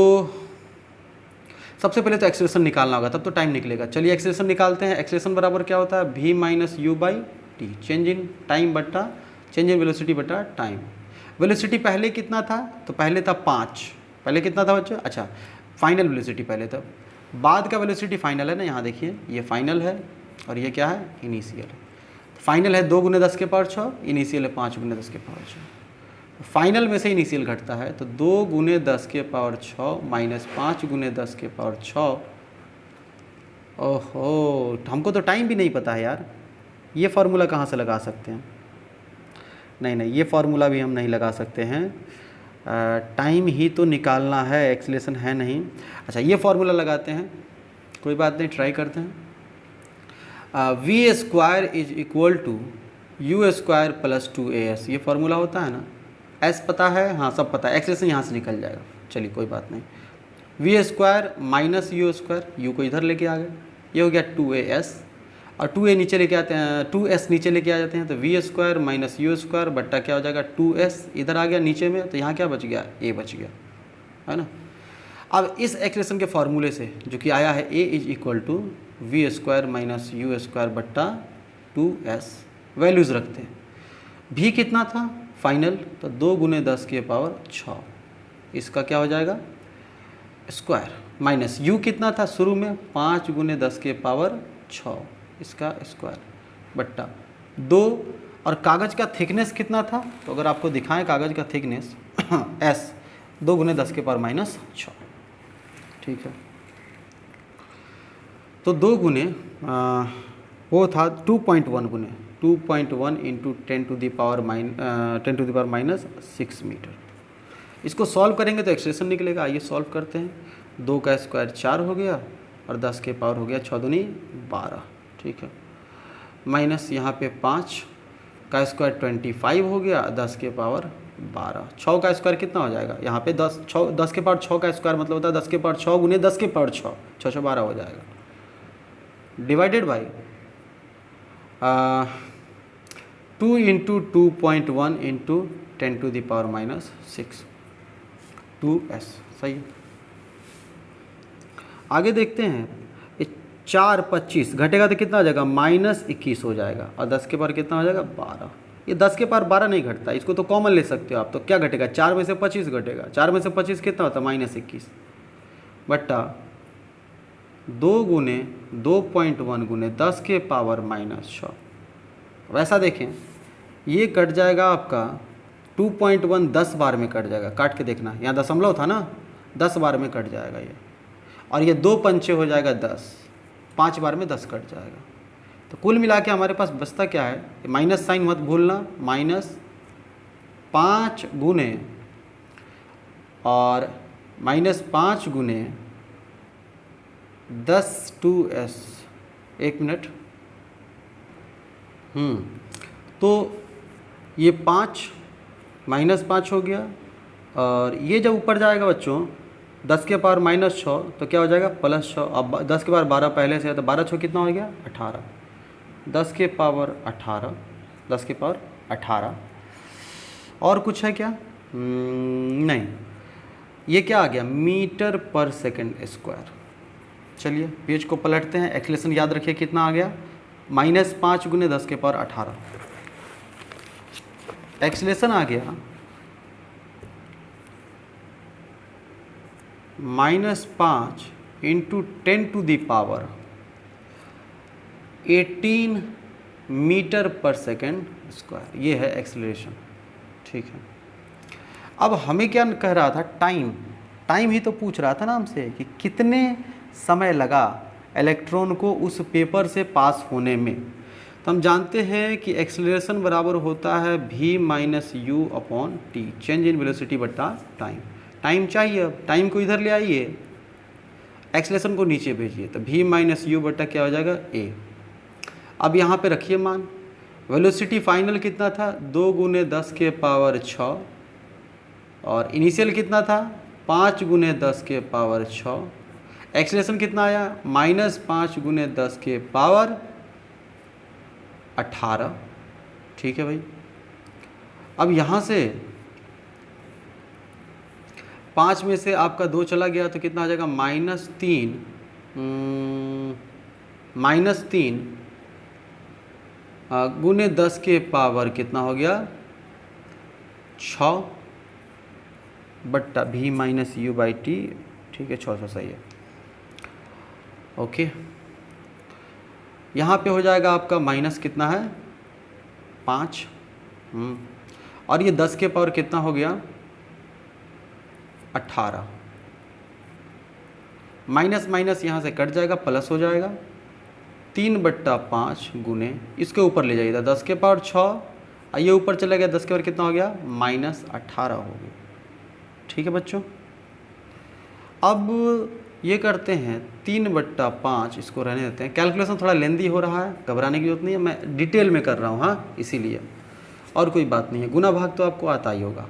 सबसे पहले तो एक्सीलरेशन निकालना होगा, तब तो टाइम निकलेगा। चलिए एक्सीलरेशन निकालते हैं। एक्सीलरेशन बराबर क्या होता है, v - u/t, change in time बटा चेंज इन वेलोसिटी बटा टाइम। वेलोसिटी पहले कितना था, तो पहले था 5, पहले कितना था बच्चों, अच्छा फाइनल वेलोसिटी पहले था, बाद का वेलोसिटी फाइनल है ना, यहाँ देखिए ये फाइनल है और ये क्या है, इनिशियल है। फाइनल है 2 × 10⁻6, इनिशियल है 5 × 10⁻6। फाइनल में से इनिशियल घटता है, तो 2 × 10⁻6 - 5 × 10⁻6 ओहो, हमको तो टाइम भी नहीं पता है यार, ये फार्मूला कहाँ से लगा सकते हैं? नहीं नहीं, ये फार्मूला भी हम नहीं लगा सकते हैं, टाइम ही तो निकालना है, एक्सीलरेशन है नहीं। अच्छा, ये फार्मूला लगाते हैं, कोई बात नहीं, ट्राई करते हैं। V square is equal to U square plus 2as, ये फार्मूला होता है ना। एस पता है, हाँ सब पता है, एक्सीलरेशन यहाँ से निकल जाएगा। चलिए कोई बात नहीं, V square minus U square, U को इधर लेके आ गए, ये हो गया 2as, और 2a नीचे लेके आते हैं, 2s नीचे लेके आ जाते हैं, तो V square minus U square बट्टा क्या हो जाएगा 2s, इधर आ गया नीचे में, तो यहाँ क्या बच गया, a बच गया, है ना। अब इस एक्सप्रेशन के फार्मूले से जो कि आया है a is equal to V square minus U square बट्टा 2s, वैल्यूज़ रखते हैं। भी कितना था फाइनल, तो 2 गुने 10 के पावर 6, इसका क्या हो जाएगा स्क्वायर, माइनस यू कितना था शुरू में 5 गुने 10 के पावर 6, इसका स्क्वायर बट्टा 2, और कागज़ का थिकनेस कितना था, तो अगर आपको दिखाएं कागज़ का थिकनेस एस, 2 गुने 10 के पावर माइनस 6, ठीक है। तो 2 गुने वो था 2.1 गुने 2.1 into 10 to the power minus 6 metre. इसको सॉल्व करेंगे तो एक्सप्रेशन निकलेगा, आइए सॉल्व करते हैं। 2 का स्क्वायर 4 हो गया, और 10 के पावर हो गया 6 दूनी 12, ठीक है। माइनस यहाँ पे 5 का स्क्वायर 25 हो गया, 10 के पावर 12, 6 का स्क्वायर कितना हो जाएगा यहाँ पे 10 के पावर 6 का स्क्वायर मतलब होता है 10 के पावर 6 गुने 10 के पावर 6, 6 12 हो जाएगा, divided by 2 into 2.1 into 10 to the power minus 6, 2s, सही है। आगे देखते हैं, 4 25 घटेगा तो कितना हो जाएगा माइनस 21 हो जाएगा, और 10 के पावर कितना हो जाएगा 12, ये 10 के पावर 12 नहीं घटता, इसको तो कॉमन ले सकते हो आप, तो क्या घटेगा 4 में से 25 घटेगा, 4 में से 25 कितना होता है माइनस 21 बट्टा 2 गुने 2.1 गुने 10 के पावर माइनस 6। वैसा देखें ये कट जाएगा आपका 2.1 10 बार में कट जाएगा, काट के देखना, यहाँ दशमलव था ना, 10 बार में कट जाएगा ये, और ये 2 पंचे हो जाएगा 10, 5 बार में 10 कट जाएगा। तो कुल मिला के हमारे पास बचता क्या है, माइनस साइन मत भूलना, माइनस 5 गुने और माइनस 5 गुने 10 2s, 1 मिनट, तो ये 5 माइनस 5 हो गया, और ये जब ऊपर जाएगा बच्चों 10 के पावर माइनस 6, तो क्या हो जाएगा प्लस 6, अब 10 के पावर 12 पहले से है, तो 12 6 कितना हो गया 18, 10 के पावर 18, 10 के पावर 18, और कुछ है क्या, नहीं, ये क्या आ गया मीटर पर सेकंड स्क्वायर। चलिए पेज को पलटते हैं, एक्सप्रेशन याद रखिए कितना आ गया, माइनस 5 गुने 10 के पावर 18, एक्सप्रेशन आ गया minus 5 into 10 to the power 18 metre per second square, ये है एक्सेलरेशन, ठीक है। अब हमें क्या कह रहा था, टाइम ही तो पूछ रहा था ना हमसे कि कितने समय लगा इलेक्ट्रॉन को उस पेपर से पास होने में। तो हम जानते हैं कि एक्सेलरेशन बराबर होता है v minus you upon T, change in velocity बट्टा टाइम चाहिए, अब टाइम को इधर ले आइए, एक्सेलरेशन को नीचे भेजिए, तो v माइनस यू बट्टा क्या हो जाएगा a। अब यहाँ पे रखिए मान, वेलोसिटी फाइनल कितना था 2 गुने 10 के पावर 6, और इनिशियल कितना था 5 गुने 10 के पावर 6, एक्सेलरेशन कितना आया माइनस 5 गुने 10 के पावर 18, ठीक है भाई। अब यहाँ से 5 में से आपका 2 चला गया तो कितना आ जाएगा -3 गुने 10 के पावर कितना हो गया 6 बट्टा v minus you by T, ठीक है 600 सही है, ओके। यहाँ पे हो जाएगा आपका माइनस कितना है 5, और ये 10 के पावर कितना हो गया 18, माइनस माइनस यहाँ से कट जाएगा प्लस हो जाएगा, 3/5 गुने इसके ऊपर ले जाइएगा 10 के पावर 6, ये ऊपर चला गया 10 के पावर कितना हो गया -18 हो गया। ठीक है बच्चों, अब ये करते हैं 3/5, इसको रहने देते हैं। कैलकुलेशन थोड़ा लेंदी हो रहा है, घबराने की जरूरत नहीं है, मैं डिटेल में कर रहा हूँ हाँ, इसीलिए और कोई बात नहीं है। गुना भाग तो आपको आता ही होगा।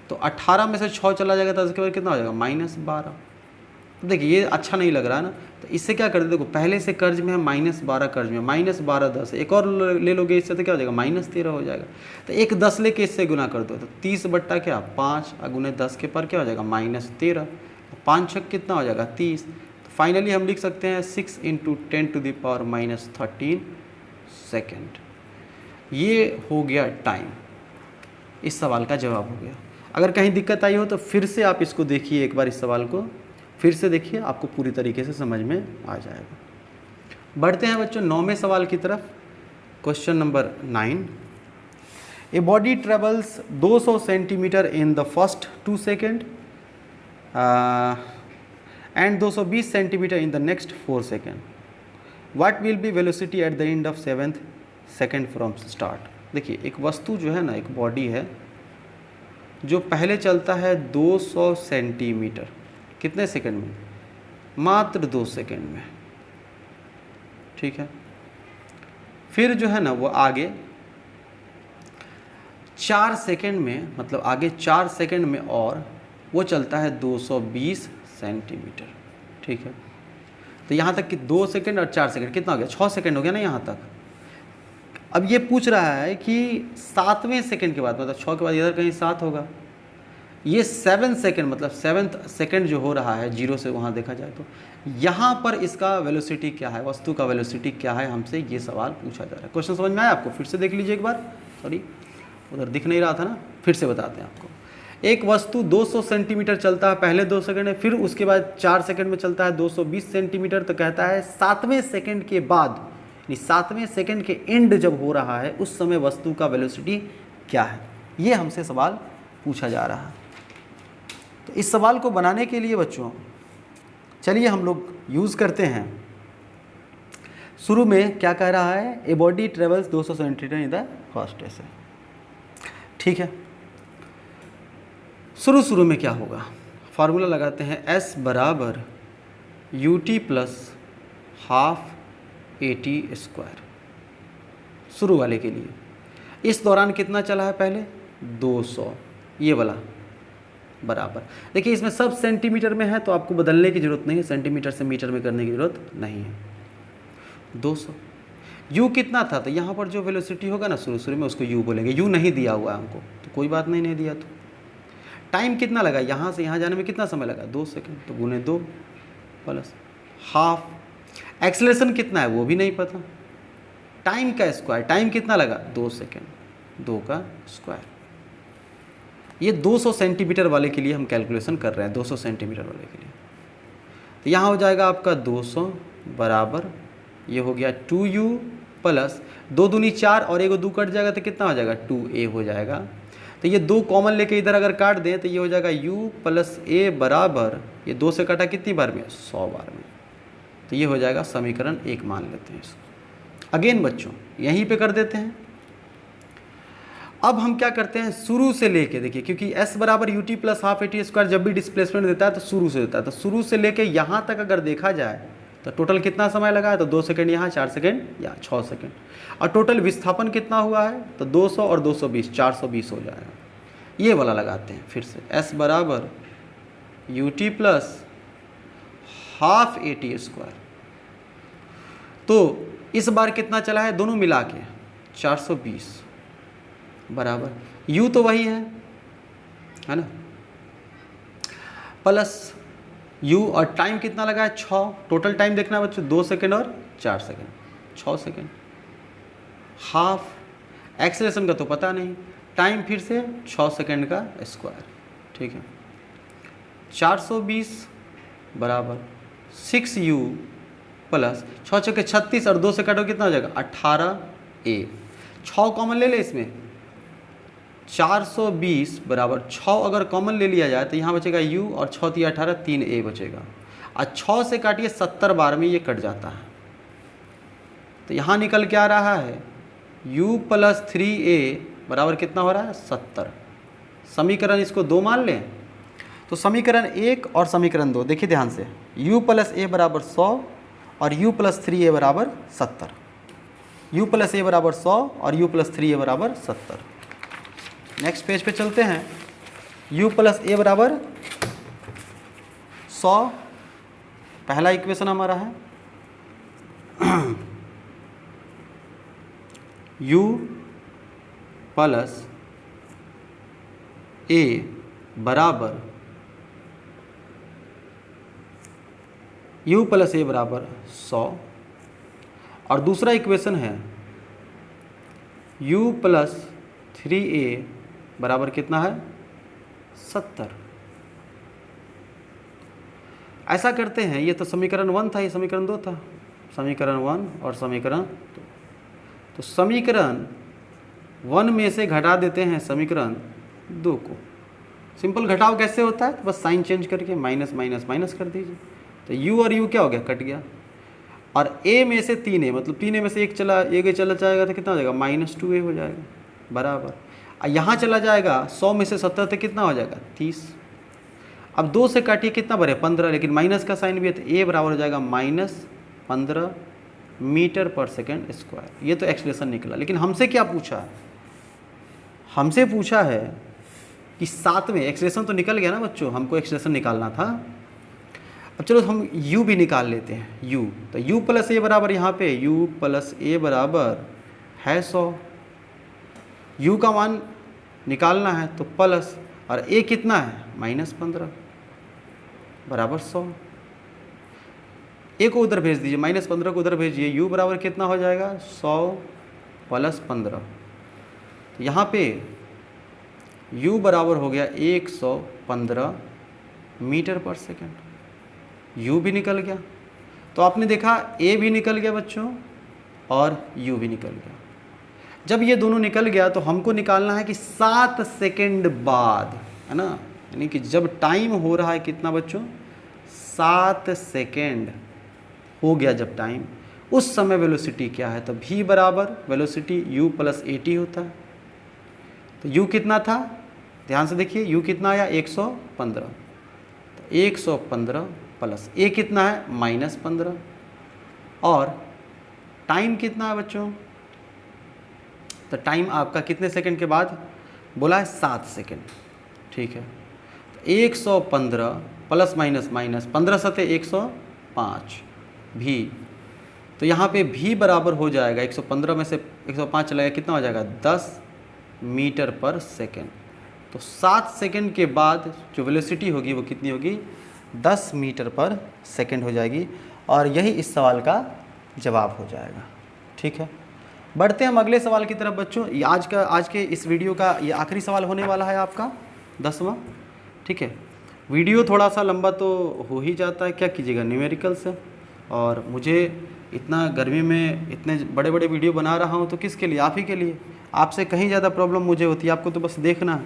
तो 18 में से 6 चला जाएगा तो उसके बाद कितना हो जाएगा -12। तो देखिए ये अच्छा नहीं लग रहा है ना, तो इससे क्या कर दे, देखो पहले से कर्ज में है -12 कर्ज में, -12 10, एक और ले लोगे इससे तो क्या हो जाएगा -13 हो जाएगा। तो एक 10 लेके इससे गुना कर दो तो 30/5 गुने 10 के पर क्या हो जाएगा -13, 5 छक कितना हो जाएगा 30। तो फाइनली हम लिख सकते हैं 6 × 10⁻13 सेकेंड। ये हो गया टाइम, इस सवाल का जवाब हो गया। अगर कहीं दिक्कत आई हो तो फिर से आप इसको देखिए, एक बार इस सवाल को फिर से देखिए, आपको पूरी तरीके से समझ में आ जाएगा। बढ़ते हैं बच्चों 9वें सवाल की तरफ। Question number 9, a body travels 200 centimetre in the first 2 second and 220 centimetre in the next 4 second. What will be velocity at the end of 7th second from start. देखिए एक वस्तु जो है ना, एक बॉडी है जो पहले चलता है 200 सेंटीमीटर, कितने सेकंड में, मात्र 2 सेकंड में। ठीक है, फिर जो है ना वो आगे 4 सेकंड में, मतलब आगे 4 सेकंड में और वो चलता है 220 सेंटीमीटर। ठीक है, तो यहाँ तक कि 2 सेकंड और 4 सेकंड कितना हो गया, 6 सेकंड हो गया ना यहाँ तक। अब ये पूछ रहा है कि 7वें सेकंड के बाद, मतलब 6 के बाद इधर कहीं 7 होगा, ये 7 सेकंड मतलब 7th सेकंड जो हो रहा है 0 से वहाँ देखा जाए तो यहाँ पर इसका वेलोसिटी क्या है, वस्तु का वेलोसिटी क्या है, हमसे ये सवाल पूछा जा रहा है। क्वेश्चन समझ में आया आपको? फिर से देख लीजिए एक बार, सॉरी उधर दिख नहीं रहा था ना, फिर से बताते हैं आपको। एक वस्तु 200 सेंटीमीटर चलता है पहले 2 सेकंड में, फिर उसके बाद 4 सेकंड में चलता है 220 सेंटीमीटर। तो कहता है 7वें सेकंड के बाद, 7वें सेकंड के एंड जब हो रहा है उस समय वस्तु का वेलोसिटी क्या है, ये हमसे सवाल पूछा जा रहा है। तो इस सवाल को बनाने के लिए बच्चों चलिए हम लोग यूज़ करते हैं, शुरू में क्या कह रहा है, a body travels 200 centimetre in the first ऐसे। ठीक है, शुरू में क्या होगा, फार्मूला लगाते हैं, S बराबर UT प्लस हाफ AT²। शुरू वाले के लिए इस दौरान कितना चला है, पहले 200, ये वाला बराबर। देखिए इसमें सब सेंटीमीटर में है तो आपको बदलने की ज़रूरत नहीं है, सेंटीमीटर से मीटर में करने की ज़रूरत नहीं है। 200 u कितना था, तो यहाँ पर जो वेलोसिटी होगा ना शुरू में उसको u बोलेंगे। u नहीं दिया हुआ है हमको तो कोई बात नहीं दिया। तो टाइम कितना लगा, यहाँ से यहाँ जाने में कितना समय लगा, 2 सेकंड, तो गुने 2 प्लस हाफ। एक्सेलरेशन कितना है वो भी नहीं पता, टाइम का स्क्वायर, टाइम कितना लगा 2 सेकंड, 2 का स्क्वायर। ये 200 सेंटीमीटर वाले के लिए हम कैलकुलेशन कर रहे हैं, 200 सेंटीमीटर वाले के लिए। तो यहाँ हो जाएगा आपका 200 बराबर, ये हो गया 2u प्लस 2 दूनी 4 और 1 2 कट जाएगा तो कितना हो जाएगा 2a हो जाएगा। तो ये 2 कॉमन लेके इधर अगर काट दें तो ये हो जाएगा u प्लस a बराबर, ये 2 से काटा कितनी बार में, 100 बार में। तो ये हो जाएगा समीकरण 1 मान लेते हैं इसको। अगेन बच्चों यहीं पे कर देते हैं। अब हम क्या करते हैं, शुरू से लेके देखिए, क्योंकि S बराबर UT प्लस हाफ AT² जब भी डिस्प्लेसमेंट देता है तो शुरू से देता है, तो शुरू से लेके यहाँ तक अगर देखा जाए तो टोटल कितना समय लगा है, तो 2 सेकंड यहाँ, 4 सेकंड यहाँ, 6 सेकंड। और टोटल विस्थापन कितना हुआ है, तो 200 और 220 420 हो जाएगा। ये वाला लगाते हैं फिर से, S बराबर UT प्लस हाफ AT²। तो इस बार कितना चला है, दोनों मिला के 420 बराबर, u तो वही है ना, प्लस u और टाइम कितना लगा है 6, टोटल टाइम देखना है बच्चों 2 सेकंड और 4 सेकंड, 6 सेकंड, हाफ। एक्सेलरेशन का तो पता नहीं, टाइम फिर से 6 सेकंड का स्क्वायर। ठीक है, 420 बराबर 6u प्लस 6 चौके 36 और 2 से काटो कितना हो जाएगा 18a। 6 कॉमन ले ले इसमें, 420 बराबर 6 अगर कॉमन ले लिया जाए तो यहाँ बचेगा u और 6 3 18 3a बचेगा। और 6 से काटिए 70 बार में ये कट जाता है, तो यहाँ निकल के आ रहा है u प्लस 3a बराबर कितना हो रहा है 70। समीकरण इसको 2 मान लें तो समीकरण 1 और समीकरण 2 देखिए ध्यान से, u प्लस a बराबर 100 और u प्लस 3a बराबर 70। u प्लस a बराबर 100 और u प्लस 3a बराबर 70। नेक्स्ट पेज पे चलते हैं। u प्लस a बराबर 100 पहला इक्वेशन हमारा है। u प्लस a बराबर u प्लस a बराबर 100 और दूसरा इक्वेशन है u प्लस 3a बराबर कितना है 70। ऐसा करते हैं, ये तो समीकरण 1 था, ये समीकरण 2 था, समीकरण 1 और समीकरण 2। तो समीकरण 1 में से घटा देते हैं समीकरण 2 को। सिंपल घटाव कैसे होता है, तो बस साइन चेंज करके माइनस माइनस माइनस कर दीजिए। तो u और u क्या हो गया, कट गया। और a में से 3a मतलब 3a में से एक चला जाएगा तो कितना हो जाएगा -2a हो जाएगा बराबर। और यहाँ चला जाएगा 100 में से 70 तो कितना हो जाएगा 30। अब 2 से काटिए कितना बने 15, लेकिन माइनस का साइन भी है तो a बराबर हो जाएगा -15 मीटर पर सेकेंड स्क्वायर। ये तो एक्सप्रेशन निकला। लेकिन हमसे क्या पूछा, हमसे पूछा है कि साथ में एक्सप्रेशन तो निकल गया ना बच्चों, हमको एक्सप्रेशन निकालना था। अब चलो हम u भी निकाल लेते हैं। u तो u प्लस a बराबर यहाँ पे u प्लस a बराबर है 100। u का मान निकालना है तो प्लस, और a कितना है -15 बराबर 100। a को उधर भेज दीजिए, -15 को उधर भेजिए, u बराबर कितना हो जाएगा 100 प्लस 15। तो यहाँ पे u बराबर हो गया 115 मीटर पर सेकेंड। u भी निकल गया। तो आपने देखा a भी निकल गया बच्चों और u भी निकल गया। जब ये दोनों निकल गया तो हमको निकालना है कि 7 सेकेंड बाद, है ना, यानी कि जब टाइम हो रहा है कितना बच्चों 7 सेकेंड हो गया जब टाइम, उस समय वेलोसिटी क्या है। तो v बराबर वेलोसिटी u प्लस at होता है। तो u कितना था, ध्यान से देखिए, u कितना आया 115। तो 115 प्लस a कितना है -15 और टाइम कितना है बच्चों, तो टाइम आपका कितने सेकंड के बाद बोला है 7 सेकंड। ठीक है, तो 115 प्लस माइनस माइनस 15 सते 105 भी। तो यहाँ पे v बराबर हो जाएगा 115 में से 105 चला गया, कितना हो जाएगा 10 मीटर पर सेकेंड। तो 7 सेकंड के बाद जो वेलोसिटी होगी वो कितनी होगी 10 मीटर पर सेकंड हो जाएगी। और यही इस सवाल का जवाब हो जाएगा। ठीक है, बढ़ते हैं हम अगले सवाल की तरफ बच्चों। ये आज के इस वीडियो का ये आखिरी सवाल होने वाला है आपका 10वां। ठीक है, वीडियो थोड़ा सा लंबा तो हो ही जाता है, क्या कीजिएगा न्यूमेरिकल से। और मुझे इतना गर्मी में इतने बड़े बड़े वीडियो बना रहा हूँ तो किसके लिए, आप ही के लिए। आपसे कहीं ज़्यादा प्रॉब्लम मुझे होती है, आपको तो बस देखना है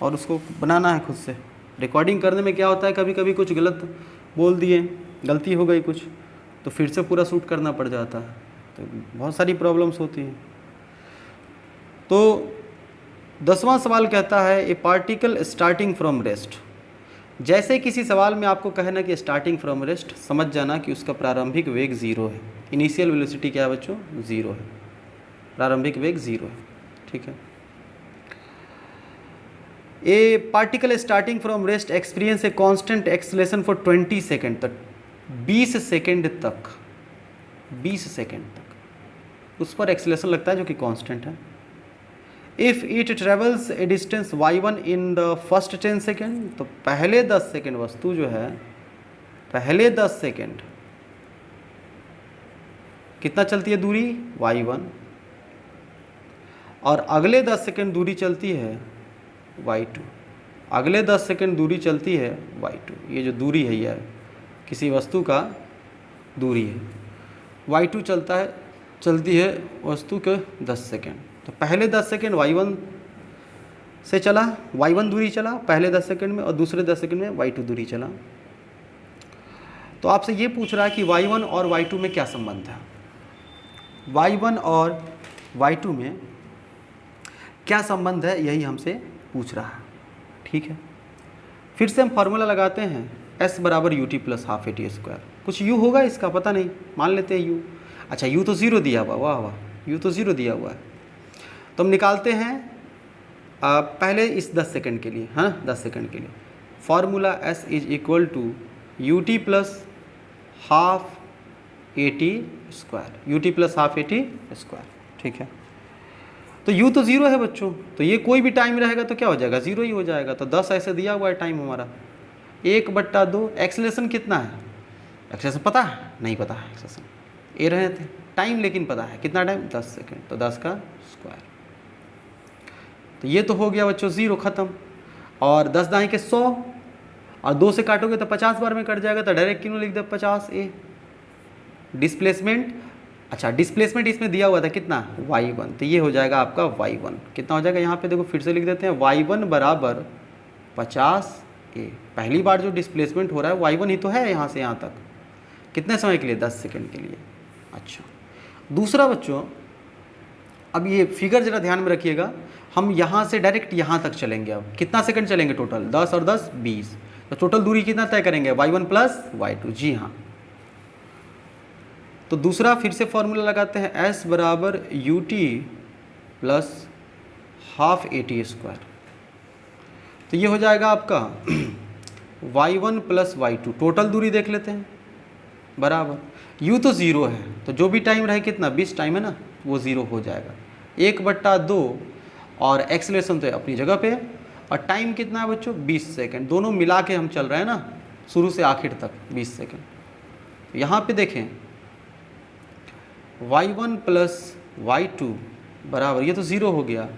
और उसको बनाना है खुद से। रिकॉर्डिंग करने में क्या होता है, कभी कभी कुछ गलत बोल दिए, गलती हो गई कुछ, तो फिर से पूरा शूट करना पड़ जाता है, तो बहुत सारी प्रॉब्लम्स होती हैं। तो 10वां सवाल कहता है ए पार्टिकल स्टार्टिंग फ्रॉम रेस्ट। जैसे किसी सवाल में आपको कहना कि स्टार्टिंग फ्रॉम रेस्ट, समझ जाना कि उसका प्रारंभिक वेग 0 है। इनिशियल वेलोसिटी क्या है बच्चों 0 है, प्रारंभिक वेग 0 है। ठीक है, ए particle starting from rest experience a constant acceleration for 20 second तक, 20 सेकेंड तक, 20 सेकेंड तक उस पर एक्सेलरेशन लगता है जो कि कांस्टेंट है। If it travels A distance y1 in the first 10 second, तो पहले 10 सेकेंड वस्तु जो है, पहले 10 सेकेंड कितना चलती है दूरी y1, और अगले 10 सेकेंड दूरी चलती है y2, अगले 10 सेकेंड दूरी चलती है y2। ये जो दूरी है यह किसी वस्तु का दूरी है, y2 चलती है वस्तु के 10 सेकेंड। तो पहले 10 सेकेंड y1 से चला, y1 दूरी चला पहले 10 सेकेंड में, और दूसरे 10 सेकेंड में y2 दूरी चला। तो आपसे ये पूछ रहा है कि y1 और y2 में क्या संबंध है। y1 और y2 में क्या संबंध है, यही हमसे पूछ रहा है। ठीक है, फिर से हम फार्मूला लगाते हैं, s बराबर you T plus half A T square. कुछ u होगा इसका, पता नहीं, मान लेते हैं u। अच्छा, u तो 0 दिया हुआ, वाह वाह, u तो 0 दिया हुआ है। तो हम निकालते हैं पहले इस 10 सेकंड के लिए, हाँ 10 सेकंड के लिए formula s is equal to U T plus half A T square, U T plus half A T square. ठीक है, तो u तो 0 है बच्चों, तो ये कोई भी टाइम रहेगा तो क्या हो जाएगा, 0 ही हो जाएगा। तो 10 ऐसे दिया हुआ है टाइम हमारा, 1/2। एक्सेलरेशन कितना है, एक्सेलरेशन पता है, नहीं पता है एक्सेलरेशन, ये रहे थे टाइम, लेकिन पता है कितना टाइम, 10 सेकेंड, तो 10 का स्क्वायर। तो ये तो हो गया बच्चों 0, ख़त्म। और 10 दाएँ के 100, और 2 से काटोगे तो 50 बार में कट जाएगा, तो डायरेक्ट क्यों लिख दे 50a। डिस्प्लेसमेंट, अच्छा डिस्प्लेसमेंट इसमें दिया हुआ था कितना, y1, तो ये हो जाएगा आपका y1 कितना हो जाएगा, यहाँ पे देखो फिर से लिख देते हैं, y1 बराबर 50a। पहली बार जो डिस्प्लेसमेंट हो रहा है y1 ही तो है यहाँ से यहाँ तक, कितने समय के लिए, 10 सेकंड के लिए। अच्छा, दूसरा बच्चों, अब ये फिगर ज़रा ध्यान में रखिएगा, हम यहाँ से डायरेक्ट यहाँ तक चलेंगे। अब कितना सेकंड चलेंगे टोटल, 10 और 10 20, तो टोटल दूरी कितना तय करेंगे, y1 प्लस y2। जी हाँ, तो दूसरा फिर से फॉर्मूला लगाते हैं, s बराबर you T plus half A T square. तो ये हो जाएगा आपका y1 प्लस y2, टोटल दूरी देख लेते हैं, बराबर u तो 0 है, तो जो भी टाइम रहे कितना 20 टाइम है ना, वो 0 हो जाएगा। 1/2 और एक्सेलरेशन तो अपनी जगह पे है, और टाइम कितना है बच्चों 20 सेकेंड, दोनों मिला के हम चल रहे हैं ना शुरू से आखिर तक 20 सेकेंड। यहाँ पे देखें y1 प्लस y2 बराबर, ये तो 0 हो गया,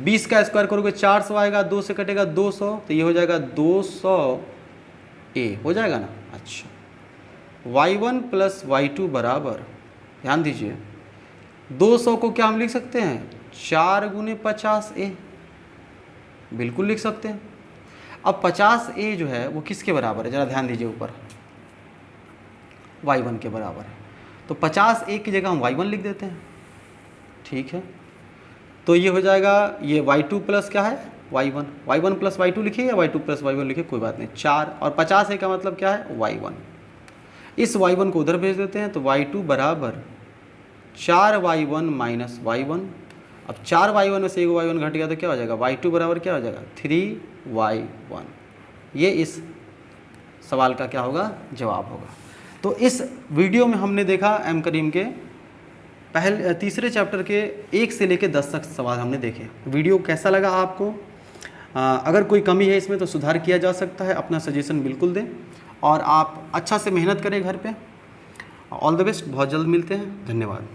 20 का स्क्वायर करोगे 400 आएगा, 2 से कटेगा 200, तो ये हो जाएगा 200a हो जाएगा ना। अच्छा, y1 प्लस y2 बराबर, ध्यान दीजिए 200 को क्या हम लिख सकते हैं 4 गुने 50a, बिल्कुल लिख सकते हैं। अब 50a जो है वो किसके बराबर है, ज़रा ध्यान दीजिए, ऊपर y1 के बराबर है, तो 50a की जगह हम y1 लिख देते हैं। ठीक है, तो ये हो जाएगा, ये y2 प्लस क्या है y1, y1 प्लस y2 लिखिए या y2 प्लस y1 लिखिए, कोई बात नहीं, 4, और 50a का मतलब क्या है y1। इस y1 को उधर भेज देते हैं, तो y2 बराबर 4y1 माइनस y1। अब 4y1 में से 1y1 घट गया तो क्या हो जाएगा, y2 बराबर क्या हो जाएगा 3y1। ये इस सवाल का क्या होगा, जवाब होगा। तो इस वीडियो में हमने देखा एम करीम के तीसरे चैप्टर के 1 से लेकर 10 तक सवाल हमने देखे। वीडियो कैसा लगा आपको, अगर कोई कमी है इसमें तो सुधार किया जा सकता है, अपना सजेशन बिल्कुल दें, और आप अच्छा से मेहनत करें घर पे। ऑल द बेस्ट, बहुत जल्द मिलते हैं, धन्यवाद।